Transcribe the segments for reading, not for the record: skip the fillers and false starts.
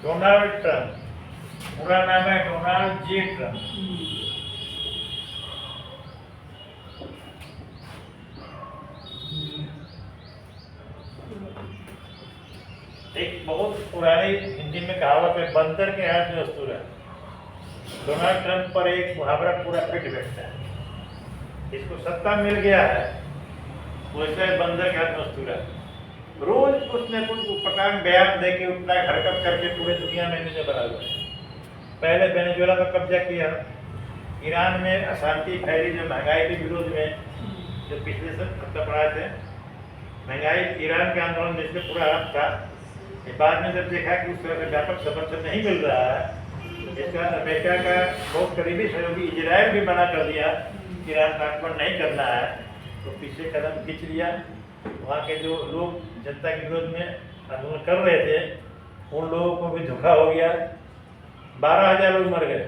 Donald Trump, पूरा नाम है डोनाल्ड जे ट्रंप। एक बहुत पुरानी हिंदी में कहावत है, बंदर के हाथ में अस्तूरा। डोनाल्ड ट्रंप पर एक मुहावरा पूरा फिट बैठता है। इसको सत्ता मिल गया है, वैसे बंदर के हाथ में अस्तूरा। रोज कुछ न कुछ पटांग बयान दे के उठता है, हरकत करके पूरे दुनिया में इन्हें बना हुआ है। पहले वेनेजुएला का कब्जा किया, ईरान में अशांति फैली जो महंगाई के विरोध में, जो पिछले सब पढ़ाए थे महंगाई, ईरान के आंदोलन जिससे पूरा हाथ था। बाद में जब देखा कि उस तरह से व्यापक समर्थन नहीं मिल रहा है, इसका अमेरिका का बहुत करीबी सहयोगी इजराइल भी मना कर दिया कि ईरान का आक्रमण नहीं करना है, तो पीछे कदम खींच लिया। वहाँ के जो लोग जनता के विरोध में आंदोलन कर रहे थे, उन लोगों को भी धोखा हो गया। 12,000 लोग मर गए।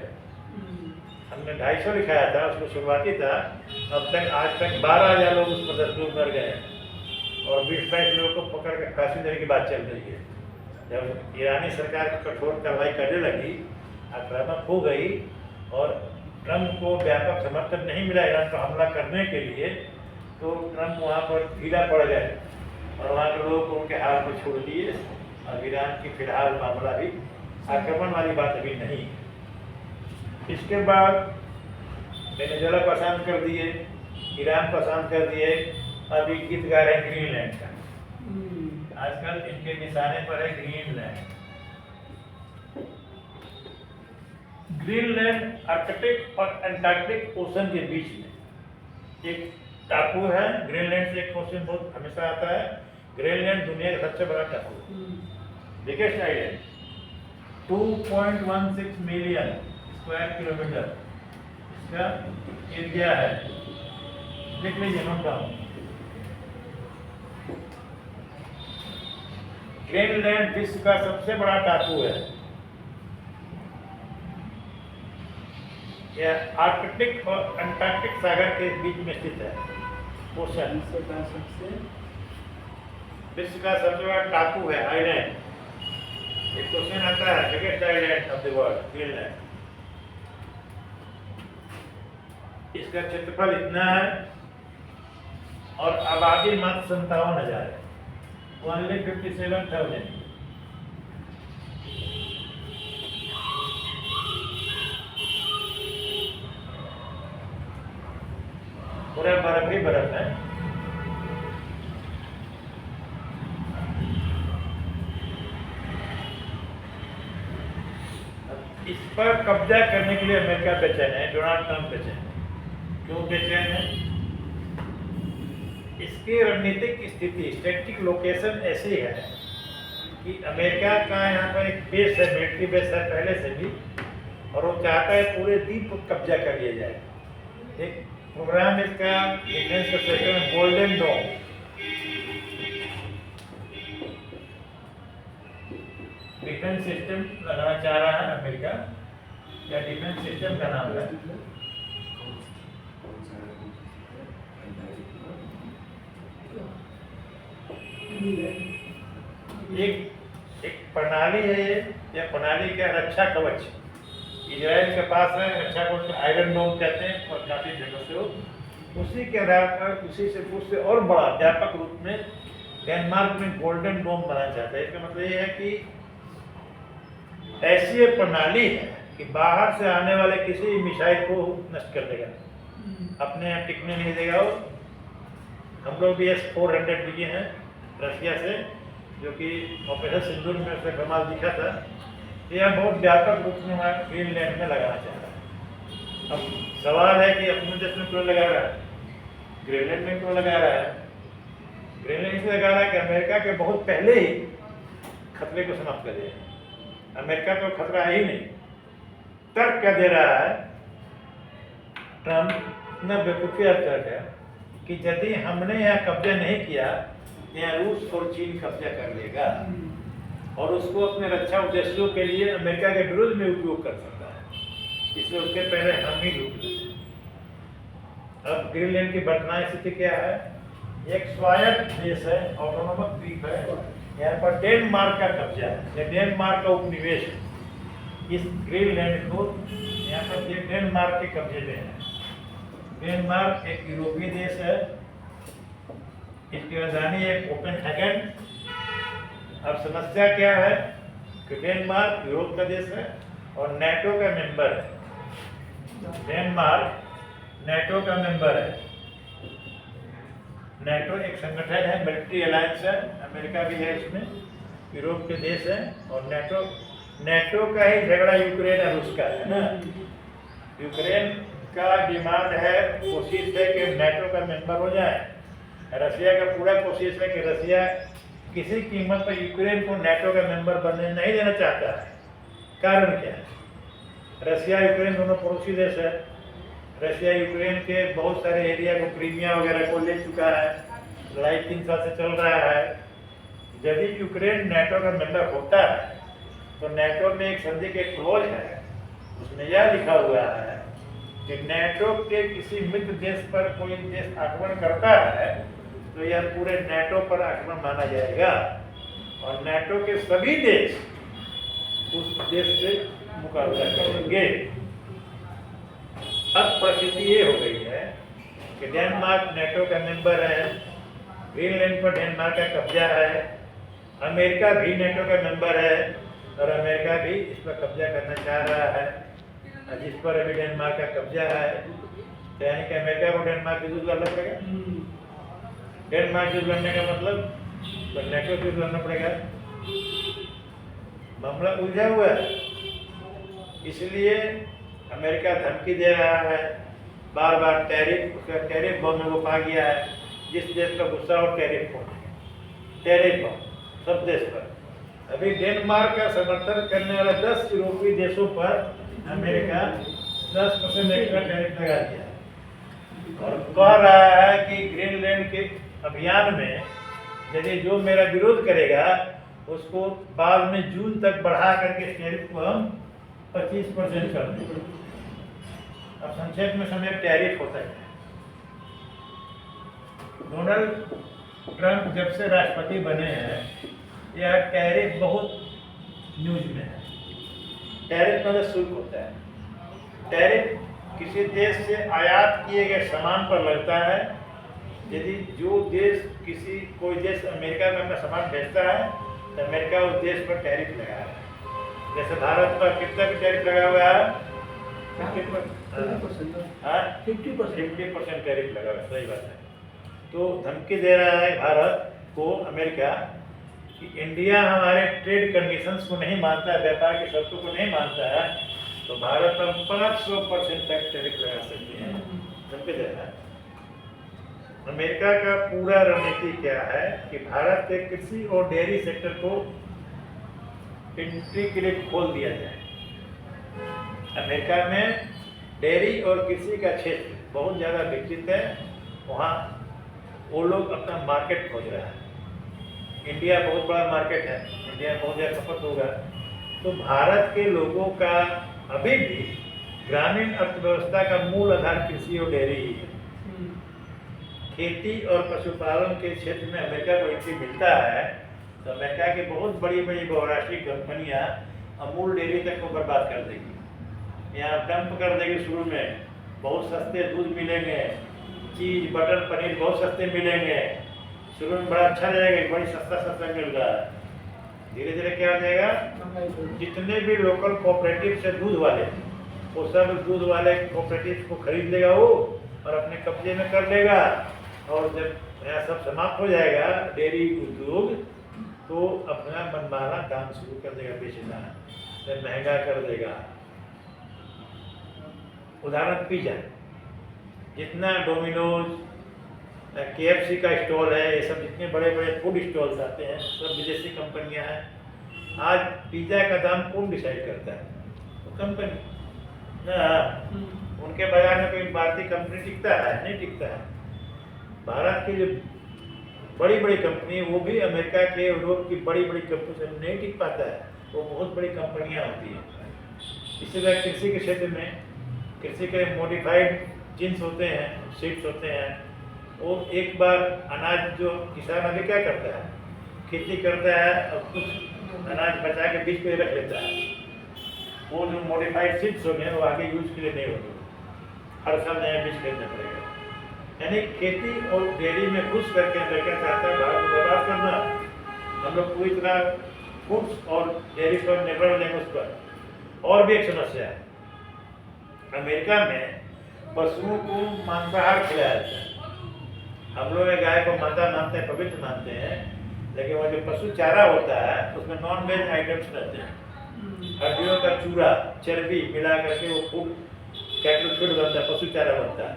हमने 250 लिखाया था, उसको शुरुआती था। अब तक आज तक 12,000 लोग उस पर 10 लोग मर गए और 20-22 लोगों को पकड़ के फांसी देने की बात चल रही है। जब ईरानी सरकार कठोर कार्रवाई करने लगी, आक्रामक हो गई और ट्रंप को व्यापक समर्थन नहीं मिला ईरान पर हमला करने के लिए, तो ट्रंप वहाँ पर ढीला पड़ गए और वहाँ के लोगों को उनके हाथ में छोड़ दिए। और ईरान की फिलहाल मामला भी आक्रमण वाली बात अभी नहीं है। इसके बाद वेनेजुएला को शांत कर दिए, ईरान को शांत कर दिए। अभी गीत गा रहे हैं ग्रीनलैंड का। आजकल इनके निशाने पर है ग्रीनलैंड। ग्रीनलैंड आर्कटिक और अंटार्कटिक ओशन के बीच में एक टापू है। ग्रीनलैंड से एक क्वेश्चन बहुत हमेशा आता है, ग्रीनलैंड दुनिया का सबसे बड़ा टापू है, biggest island, 2.16 million square kilometre इसका एरिया है। देख लीजिए, नोट डाउन। ग्रीनलैंड विश्व का सबसे बड़ा टापू है। यह आर्कटिक और अंटार्कटिक सागर के बीच में स्थित है। ओशन विश्व का सबसे बड़ा टापू है, आइलैंड। एक क्वेश्चन आता है, biggest island of the world, Greenland. इसका क्षेत्रफल इतना है और आबादी मात्र 57,000 है, ओनली 57,000। पूरा बर्फ ही बर्फ है। इस पर कब्जा करने के लिए अमेरिका बेचैन है, डोनाल्ड ट्रंप बेचैन है। क्यों बेचैन है? इसकी रणनीतिक स्थिति, स्ट्रेटेजिक लोकेशन ऐसी है कि अमेरिका का यहाँ पर एक बेस है, मिलिट्री बेस है पहले से भी, और वो चाहता है पूरे द्वीप को कब्जा कर लिया जाए। एक प्रोग्राम इसका डिफेंस का सेक्टर में गोल्डन डोम, डिफेंस सिस्टम लगाना चाह रहा है अमेरिका। या डिफेंस सिस्टम का नाम है, एक प्रणाली है ये, या प्रणाली का रक्षा कवच इजराइल के पास है। रक्षा कवच को आयरन डोम कहते हैं और काफी जगह से उसी के आधार पर उसी से उससे और बड़ा व्यापक रूप में डेनमार्क में गोल्डन डोम बनाना चाहता है। इसका मतलब ये है कि ऐसी एक प्रणाली है कि बाहर से आने वाले किसी भी मिसाइल को नष्ट कर देगा, अपने यहाँ टिकने नहीं देगा। वो हम लोग भी S-400 लिए हैं रशिया से, जो कि ऑपरेशन सिंदूर में उसका कमाल दिखा था। यह बहुत व्यापक रूप में हमारे ग्रीनलैंड में लगाना चाह रहा है। अब सवाल है कि अपने देश में क्यों लगा रहा है, ग्रीनलैंड में क्यों लगा रहा है? ग्रीनलैंड इसलिए लगा रहा है कि अमेरिका के बहुत पहले ही खतरे को समाप्त कर दिया। अमेरिका तो खतरा है ही नहीं। तर्क क्या दे रहा है ट्रंप, इतना बेवकूफिया तर्क है कि यदि हमने यहाँ कब्जा नहीं किया, यहाँ रूस और चीन कब्जा कर लेगा और उसको अपने रक्षा उद्देश्यों के लिए अमेरिका के विरुद्ध में उपयोग कर सकता है। इसलिए उसके पहले हम ही रुक लेते। अब ग्रीनलैंड की वर्तमान स्थिति क्या है? एक स्वायत्त देश है, ऑटोनोमस द्वीप है, यहाँ पर डेनमार्क का कब्जा है, ये डेनमार्क का उपनिवेश है। इस ग्रीनलैंड को यहाँ पर ये डेनमार्क के कब्जे में है। डेनमार्क एक यूरोपीय देश है, इसकी राजधानी है कोपेनहेगन। अब समस्या क्या है कि डेनमार्क यूरोप का देश है और नाटो का मेंबर है। डेनमार्क नाटो का मेंबर है। नाटो एक संगठन है, मिलिट्री अलायंस है, अमेरिका भी है इसमें, यूरोप के देश है। और नाटो का ही झगड़ा यूक्रेन और रूस का है ना। यूक्रेन का डिमांड है, कोशिश है कि नाटो का मेंबर हो जाए। रसिया का पूरा कोशिश है कि रसिया किसी कीमत पर यूक्रेन को नाटो का मेंबर बनने नहीं देना चाहता है। कारण क्या है? रसिया यूक्रेन दोनों पड़ोसी देश है। रसिया यूक्रेन के बहुत सारे एरिया को, क्रीमिया वगैरह को ले चुका है। लड़ाई 3 साल से चल रहा है। यदि यूक्रेन नाटो का मेंबर होता है तो नाटो में एक संधि के क्लोज है, उसमें यह लिखा हुआ है कि नाटो के किसी मित्र देश पर कोई देश आक्रमण करता है तो यह पूरे नाटो पर आक्रमण माना जाएगा और नाटो के सभी देश उस देश से मुकाबला करेंगे। अब परिस्थिति ये हो गई है कि डेनमार्क नाटो का मेंबर है, ग्रीनलैंड पर डेनमार्क का कब्जा है, अमेरिका भी नाटो का मेंबर है और अमेरिका भी इस पर कब्जा करना चाह रहा है। जिस पर अभी डेनमार्क का कब्जा है, तो यानी कि अमेरिका को डेनमार्क से युद्ध लड़ना पड़ेगा। डेनमार्क से लड़ने का मतलब तो नाटो से लड़ना पड़ेगा। मामला उलझा हुआ है। इसलिए अमेरिका धमकी दे रहा है, बार बार टैरिफ, उसका टैरिफ बम में वो पा गया है। जिस देश का गुस्सा हो टैरिफ पहुंचे, टैरिफ बम सब देश पर। अभी डेनमार्क का समर्थन करने वाले 10 यूरोपीय देशों पर अमेरिका 10% एक्स्ट्रा टैरिफ लगा दिया है और कह रहा है कि ग्रीनलैंड के अभियान में यदि जो मेरा विरोध करेगा उसको बाद में जून तक बढ़ा करके टैरिफ को हम 25% कर देंगे। अब संक्षेप में समय टैरिफ होता है। डोनाल्ड ट्रंप जब से राष्ट्रपति बने हैं यह टैरिफ बहुत न्यूज में है। टैरिफ मतलब शुल्क होता है। टैरिफ किसी देश से आयात किए गए सामान पर लगता है। यदि जो देश कोई देश अमेरिका में अपना सामान बेचता है तो अमेरिका उस देश पर टैरिफ लगा है। जैसे भारत पर कितना भी टैरिफ लगा हुआ है? 50% टैरिफ लगा हुआ है। सही बात है। तो धमकी दे रहा है भारत को अमेरिका कि इंडिया हमारे ट्रेड कंडीशंस को नहीं मानता है, व्यापार की शर्तों को नहीं मानता है, तो भारत पर 500% तक टैरिफ लगा सकते हैं। धमकी दे रहा है। अमेरिका का पूरा रणनीति क्या है कि भारत के कृषि और डेयरी सेक्टर को एंट्री के लिए खोल दिया जाए। अमेरिका में डेयरी और कृषि का क्षेत्र बहुत ज़्यादा विकसित है। वहाँ वो लोग अपना मार्केट खोज रहा है। इंडिया बहुत बड़ा मार्केट है, इंडिया में बहुत ज़्यादा खपत होगा। तो भारत के लोगों का अभी भी ग्रामीण अर्थव्यवस्था का मूल आधार कृषि और डेयरी ही है। खेती और पशुपालन के क्षेत्र में अमेरिका को एंट्री मिलता है तो अमेरिका की बहुत बड़ी बड़ी बहुराष्ट्रीय कंपनियां अमूल डेयरी तक को बर्बाद कर देगी। यहाँ डंप कर देगी। शुरू में बहुत सस्ते दूध मिलेंगे, चीज़ बटर पनीर बहुत सस्ते मिलेंगे। शुरू में बड़ा अच्छा रहेगा, बड़ी सस्ता मिल रहा है। धीरे धीरे क्या हो जाएगा, जितने भी लोकल कोऑपरेटिव से दूध वाले वो सब दूध वाले कोऑपरेटिव को खरीद लेगा वो और अपने कब्जे में कर लेगा। और जब यह सब समाप्त हो जाएगा डेयरी उद्योग, तो अपना मनमाना काम शुरू कर देगा, बेचना, फिर महंगा कर देगा। उदाहरण पिज्जा, जितना डोमिनोज, KFC का स्टॉल है, ये सब जितने बड़े बड़े फूड स्टॉल्स आते हैं सब विदेशी कंपनियां हैं। आज पिज्जा का दाम कौन डिसाइड करता है? तो कंपनी ना। उनके बाजार में कोई भारतीय कंपनी टिकता है? नहीं टिकता है। भारत की जो बड़ी बड़ी कंपनी, वो भी अमेरिका के, यूरोप की बड़ी बड़ी कंपनी से नहीं टिक पाता है। वो बहुत बड़ी कंपनियां होती हैं। इसी तरह कृषि के क्षेत्र में, कृषि के मॉडिफाइड जीन्स होते हैं, सीड्स होते हैं। वो एक बार अनाज जो किसान अभी क्या करता है, खेती करता है और कुछ अनाज बचा के बीच पे रख लेता है, वो जो मॉडिफाइड सीड्स होंगे वो आगे यूज के लिए नहीं होंगे, हर साल नया बीज खरीदना पड़ेगा। यानी खेती और डेयरी में घुस करके अमेरिका चाहता है भारत को बर्बाद करना। हम लोग पूरी तरह फूड्स और डेयरी पर निर्भर हो जाएंगे उस पर। और भी एक समस्या है, अमेरिका में पशुओं को मांसाहार खिलाया जाता है। हम लोग गाय को माता मानते हैं, पवित्र मानते हैं, लेकिन वो जो पशु चारा होता है उसमें नॉन वेज आइटम्स रहते हैं, हड्डियों का चूरा चर्बी मिला करके वो फूड कैटल फूड बनता है, पशु चारा बनता है,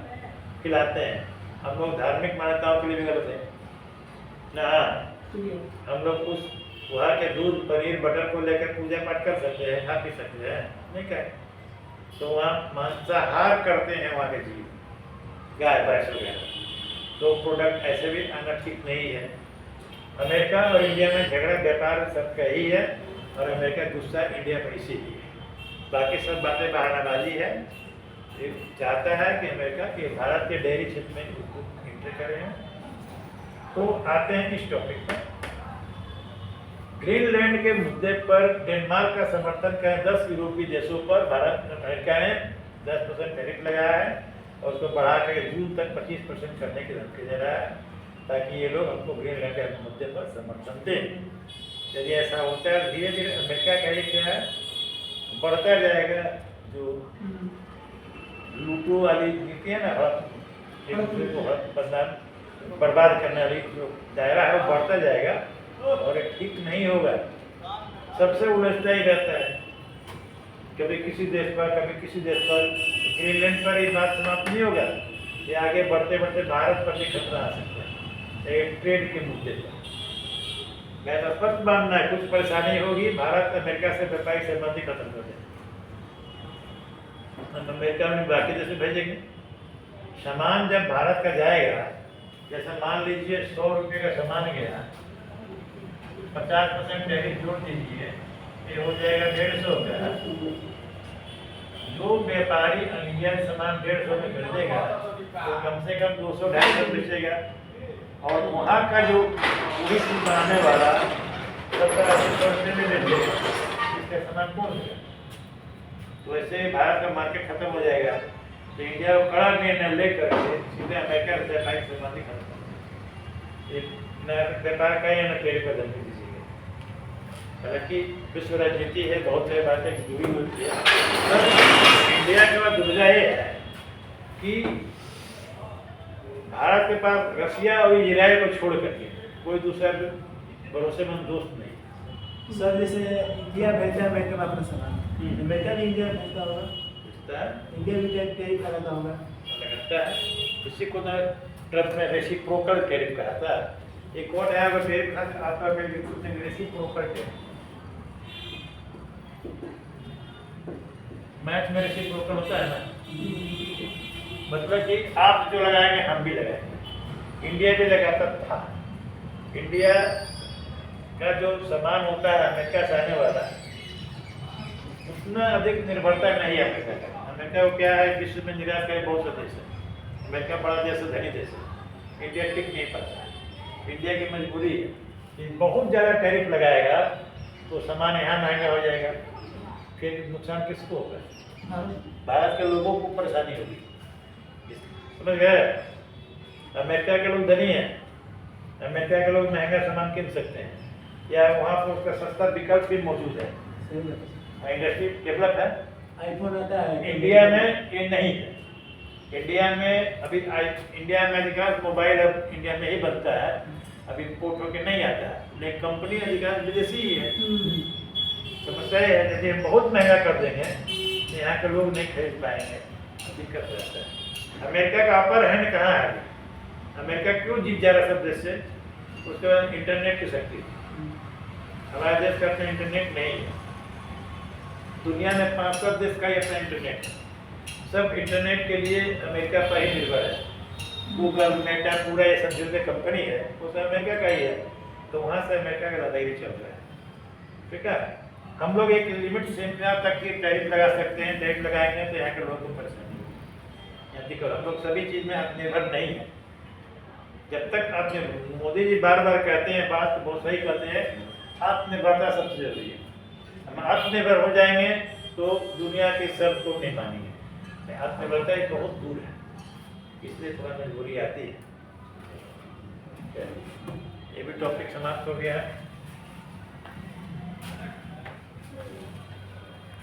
खिलाते हैं। हम लोग धार्मिक मान्यताओं के लिए भी गलत है ना, हम लोग उस वहाँ के दूध पनीर बटर को लेकर पूजा पाठ कर सकते हैं, खा पी सकते हैं, नहीं क्या? तो वहाँ मांसाहार करते हैं वहाँ के जीव, गाय भैंस वगैरह, तो प्रोडक्ट ऐसे भी आना ठीक नहीं है। अमेरिका और इंडिया में झगड़ा व्यापार सबका ही है, और अमेरिका गुस्सा इंडिया पर इसीलिए है। बाकी सब बातें बहानाबाजी है। ये चाहता है कि अमेरिका के भारत के डेयरी क्षेत्र में उसको एंटर करें। तो आते हैं इस टॉपिक पर। ग्रीनलैंड के मुद्दे पर डेनमार्क का समर्थन करें 10 यूरोपीय देशों पर अमेरिका ने 10% टैरिफ लगाया है और उसको बढ़ा कर जून तक 25% करने की धमकी दे रहा है, ताकि ये लोग हमको ग्रीनलैंड के मुद्दे पर समर्थन दें। यदि ऐसा होता है धीरे धीरे अमेरिका का ही क्या है बढ़ता जाएगा, जो लूटो वाली नीति है ना, एक दूसरे को बर्बाद करने वाली जो दायरा है वो बढ़ता जाएगा और ये ठीक नहीं होगा। सबसे उलझता ही रहता है, कभी किसी देश पर कभी किसी देश पर। ग्रीनलैंड पर ये बात समाप्त नहीं होगा, ये आगे बढ़ते बढ़ते भारत पर भी खतरा आ सकता है एक ट्रेड के मुद्दे पर। मैं तो स्पष्ट मानना है कुछ परेशानी होगी, भारत अमेरिका से व्यापारिक संबंधी खत्म कर देगा, अमेरिका में बाकी देश में भेजेंगे। सामान जब भारत का जाएगा, जैसे मान लीजिए 100 रुपये का सामान गया, 50% टैरिफ जोड़ दीजिए, ये हो जाएगा 150 का। जो व्यापारी इंडियन सामान 150 में खरीदेगा तो कम से कम 200-250 बेचेगा, और वहाँ का जो पूरी चीज बनाने वाला 70-80 रुपये में ले लेगा, इसका सामान कौन देगा? तो ऐसे भारत का मार्केट खत्म हो जाएगा। तो इंडिया को कड़ा निर्णय लेकर सीधे अमेरिका से व्यापारिक संबंधी खत्म, व्यापार का या न ट्रेड पर धमकी दीजिएगा। हालांकि विश्व राजनीति है, बहुत सारी बातें जुड़ी होती है। इंडिया के बाद दुविधा ये है कि भारत के पास रसिया और इजराइल को छोड़ करके कोई दूसरा भरोसेमंद दोस्त नहीं। सर जैसे इंडिया भेजता है अमेरिका में अपना सामान, अमेरिका भी इंडिया भेजता होगा, इंडिया भी टैरिफ लगाता होगा, लगता है। इसी को ना ट्रम्प ने रेसिप्रोकल टैरिफ कहा था। एक और नया टैरिफ आता है रेसिप्रोकल टैरिफ। मैच में रेसिप्रोकल होता है ना, मतलब कि आप जो लगाएंगे हम भी लगाएंगे। इंडिया भी लगाता था। इंडिया का जो सामान होता है अमेरिका से आने वाला, उतना अधिक निर्भरता नहीं है अमेरिका का। अमेरिका को क्या है, विश्व में निर्यात करे बहुत से देश है, अमेरिका बड़ा देश है, धनी देश है, इंडिया टिक नहीं पाता है। इंडिया की मजबूरी है कि बहुत ज़्यादा टैरिफ लगाएगा तो सामान यहाँ महंगा हो जाएगा, फिर नुकसान किसको होगा? भारत के लोगों को परेशानी होगी, समझ गए? अमेरिका के लोग धनी हैं, अमेरिका के लोग महंगा सामान किन सकते हैं, या वहाँ पर उसका सस्ता विकल्प भी मौजूद है, इंडस्ट्री डेवलप है। आईफोन आता है, इंडिया में ये नहीं है। इंडिया में अभी इंडिया में अधिकांश मोबाइल अब इंडिया में ही बनता है, अभी इम्पोर्ट होकर नहीं आता है, लेकिन कंपनी अधिकांश विदेशी ही है। समस्या है यदि हम बहुत महंगा कर देंगे तो यहाँ के लोग नहीं खरीद पाएंगे, दिक्कत रहता है। अमेरिका का अपर हैंड कहाँ है? अमेरिका क्यों जीत जा रहा सब देश से? उसके बाद इंटरनेट की शक्ति। हमारे देश का अपना इंटरनेट नहीं है, दुनिया में 500 देश का ही अपना इंटरनेट है, सब इंटरनेट के लिए अमेरिका पर ही निर्भर है। गूगल, मेटा, पूरा ये सब जो कंपनी है वो सब अमेरिका का ही है, तो वहाँ से अमेरिका का दादागिरी चल रहा है। ठीक है, हम लोग एक लिमिट से तक की टैरिफ लगा सकते हैं, टैरिफ लगाएंगे तो यहाँ के लोगों को परेशानी होगी। हम लोग सभी चीज़ में आत्मनिर्भर नहीं है, जब तक आपने, मोदी जी बार बार कहते हैं, बात बहुत सही कहते हैं, आत्मनिर्भरता सबसे जरूरी है। हम आत्मनिर्भर हो जाएंगे तो दुनिया के सब को नहीं मानेंगे। आत्मनिर्भरता एक बहुत दूर है, इसलिए थोड़ा मजबूरी आती है। ये भी टॉपिक समाप्त हो गया है।